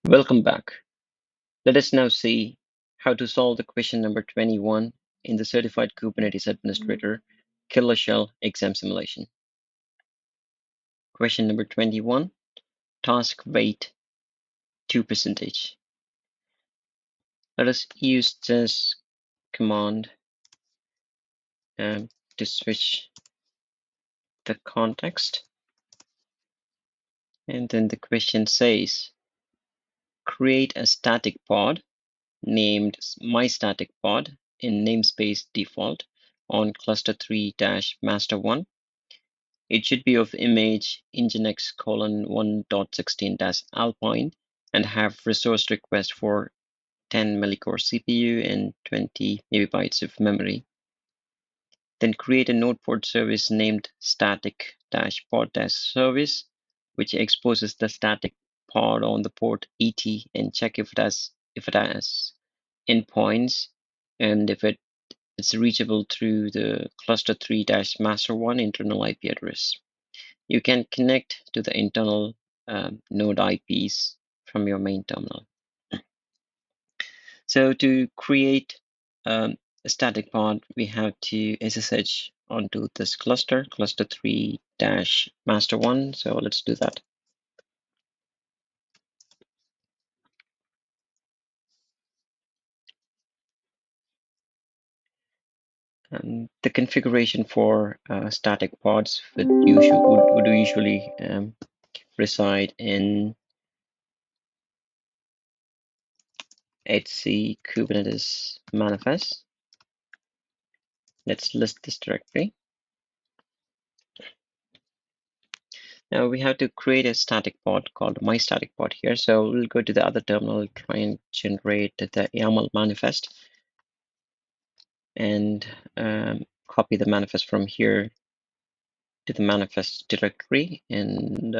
Welcome back. Let us now see how to solve the question number 21 in the Certified Kubernetes Administrator Killer Shell exam simulation. Question number 21, task weight 2%. Let us use this command to switch the context. And then the question says, create a static pod named myStaticPod in namespace default on cluster3-master1. It should be of image nginx:1.16-alpine and have resource request for 10 millicore CPU and 20 MB of memory. Then create a node port service named static-pod-service, which exposes the static pod on the port ET and check if it has endpoints and if it's reachable through the cluster3-master1 internal IP address. You can connect to the internal node IPs from your main terminal. So to create a static pod, we have to SSH onto this cluster3-master1. So let's do that. The configuration for static pods would usually reside in HC Kubernetes manifest. Let's list this directory. Now we have to create a static pod called myStaticPod here. So we'll go to the other terminal, try and generate the YAML manifest and copy the manifest from here to the manifest directory. And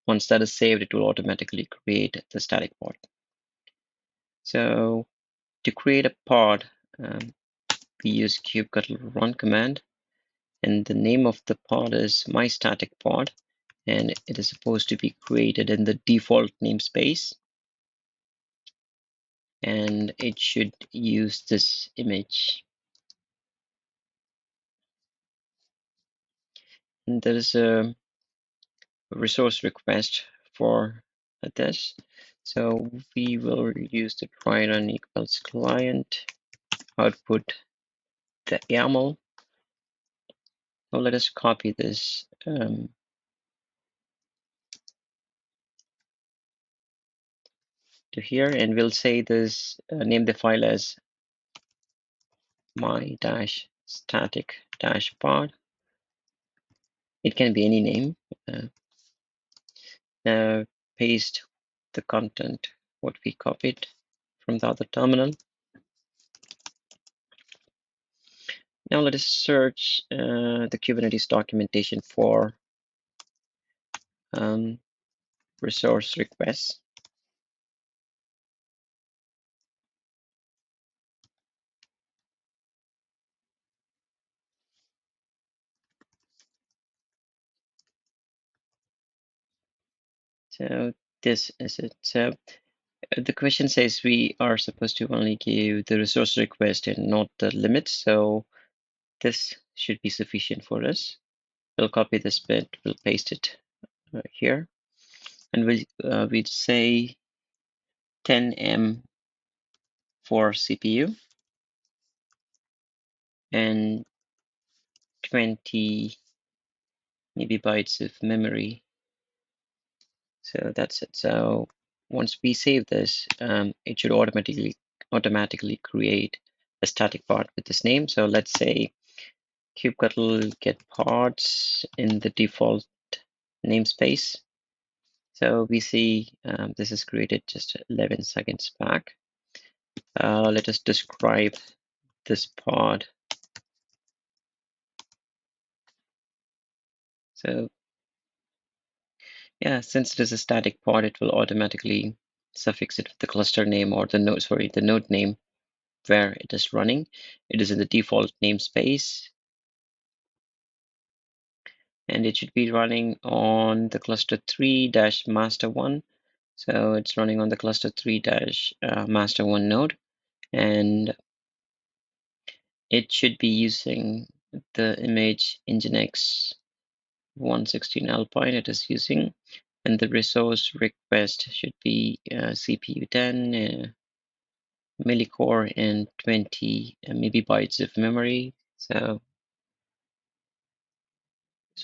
once that is saved, it will automatically create the static pod. So to create a pod, we use kubectl run command, and the name of the pod is myStaticPod, and it is supposed to be created in the default namespace, and it should use this image. And there is a resource request for this, so we will use the try run equals client output the YAML. So let us copy this to here, and we'll say this, name the file as my-static-pod. It can be any name. Now paste the content, what we copied from the other terminal. Now let us search the Kubernetes documentation for resource requests. So this is it. So the question says we are supposed to only give the resource request and not the limits. So this should be sufficient for us. We'll copy this bit, we'll paste it here, and we'd say 10 M for CPU and 20 MB of memory. So that's it. So once we save this, it should automatically create a static pod with this name. So let's say kubectl get pods in the default namespace. So we see this is created just 11 seconds back. Let us describe this pod. So yeah, since it is a static pod, it will automatically suffix it with the cluster name or the node name where it is running. It is in the default namespace, and it should be running on the cluster3-master1 So it's running on the cluster 3 master 1 node, and it should be using the image Nginx 116 Alpine it is using, and the resource request should be CPU 10, millicore, and 20 MB bytes of memory. So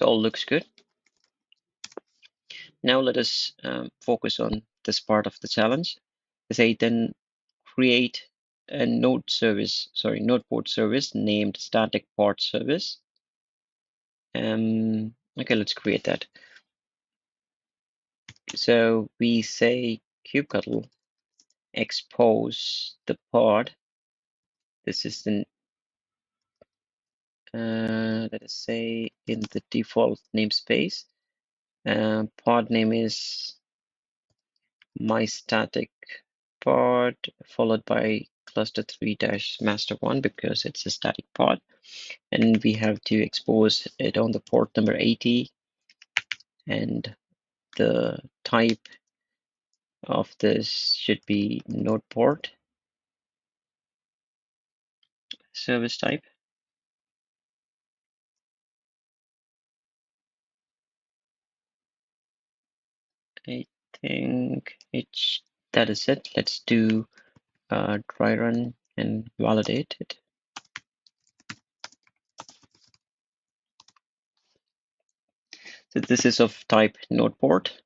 all looks good. Now let us focus on this part of the challenge. Say then create a node port service named static port service. Okay, let's create that. So we say kubectl expose the pod. This is the let us say in the default namespace. Pod name is my static pod followed by cluster 3 master 1 because it's a static pod, and we have to expose it on the port number 80, and the type of this should be node port service type. I think that is it. Let's do a dry run and validate it. So this is of type node port.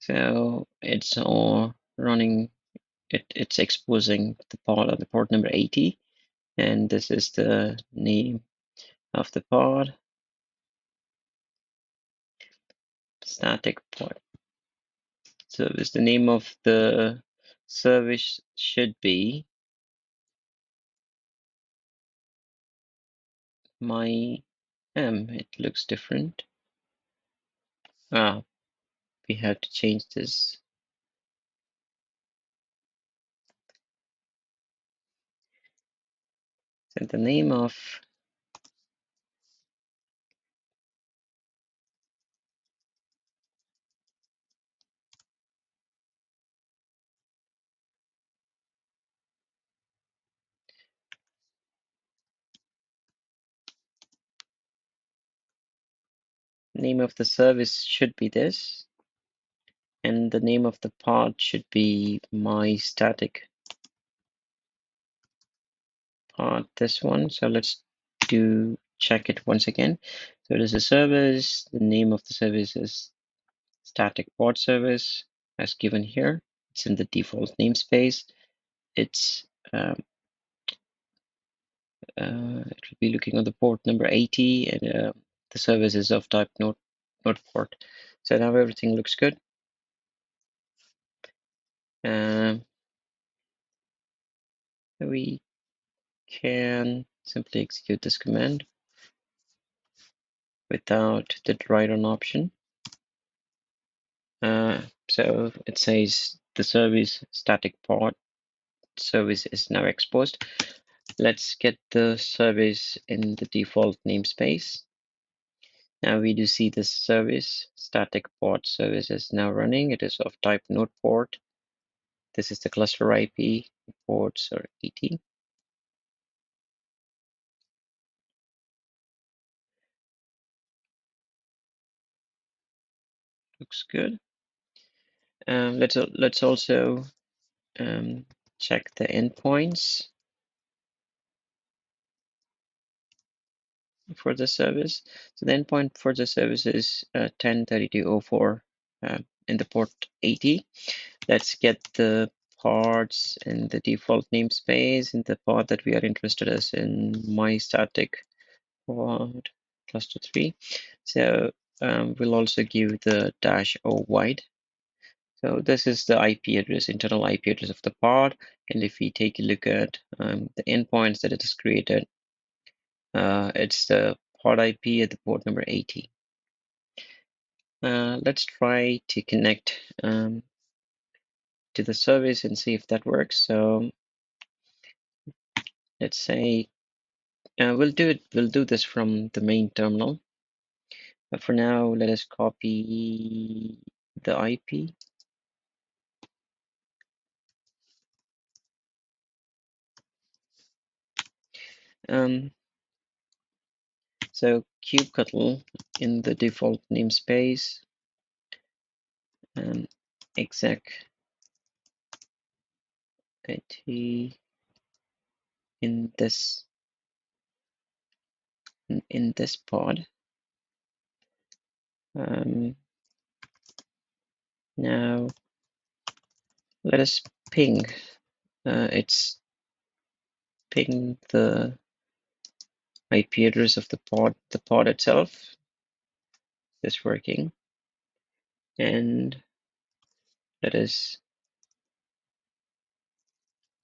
So it's all running. It's exposing the pod on the port number 80, and this is the name of the pod, static pod service. The name of the service should be my it looks different. We have to change this. So the name of the service should be this, and the name of the pod should be my static pod, this one. So let's check it once again. So it is a service. The name of the service is static pod service as given here. It's in the default namespace. It's it will be looking on the port number 80, and the service is of type node port. So now everything looks good. We can simply execute this command without the write on option. So it says the service static pod service is now exposed. Let's get the service in the default namespace. Now we do see this service static pod service is now running. It is of type node port. This is the cluster IP. Ports are 80. Looks good. Let's also check the endpoints for the service. So the endpoint for the service is 10.32.04 in the port 80. Let's get the pods in the default namespace in the pod that we are interested in my static pod cluster 3. So we'll also give the -o wide. So this is the IP address, internal IP address of the pod. And if we take a look at the endpoints that it has created, it's the pod IP at the port number 80. Let's try to connect to the service and see if that works. So let's say we'll do this from the main terminal. But for now, let us copy the IP So kubectl in the default namespace, exec it in this pod. Now let us ping. It's ping the IP address of the pod itself is working, and let us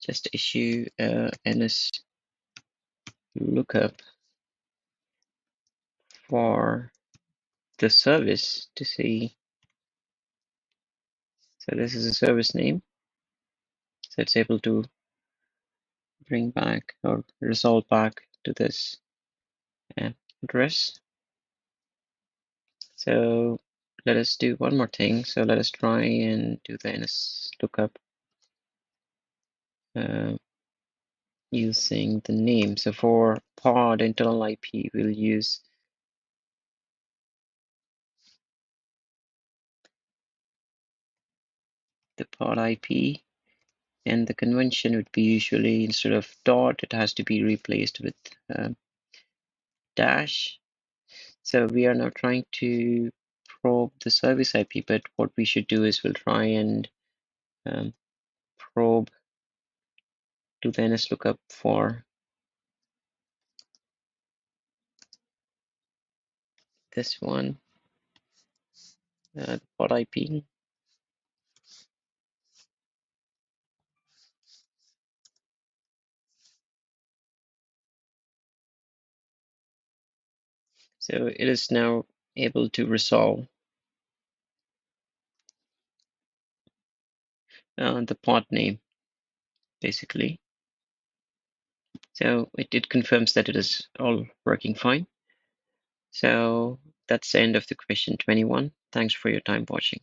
just issue ns lookup for the service to see. So this is a service name, so it's able to bring back or resolve back to this address. So let us do one more thing. So let us try and do the ns lookup using the name. So for pod internal IP, we'll use the pod IP, and the convention would be usually instead of dot, it has to be replaced with dash. So we are now trying to probe the service IP, but what we should do is we'll try and probe to the ns lookup for this one, the pod IP. So it is now able to resolve the pod name, basically. So it confirms that it is all working fine. So that's the end of the question 21. Thanks for your time watching.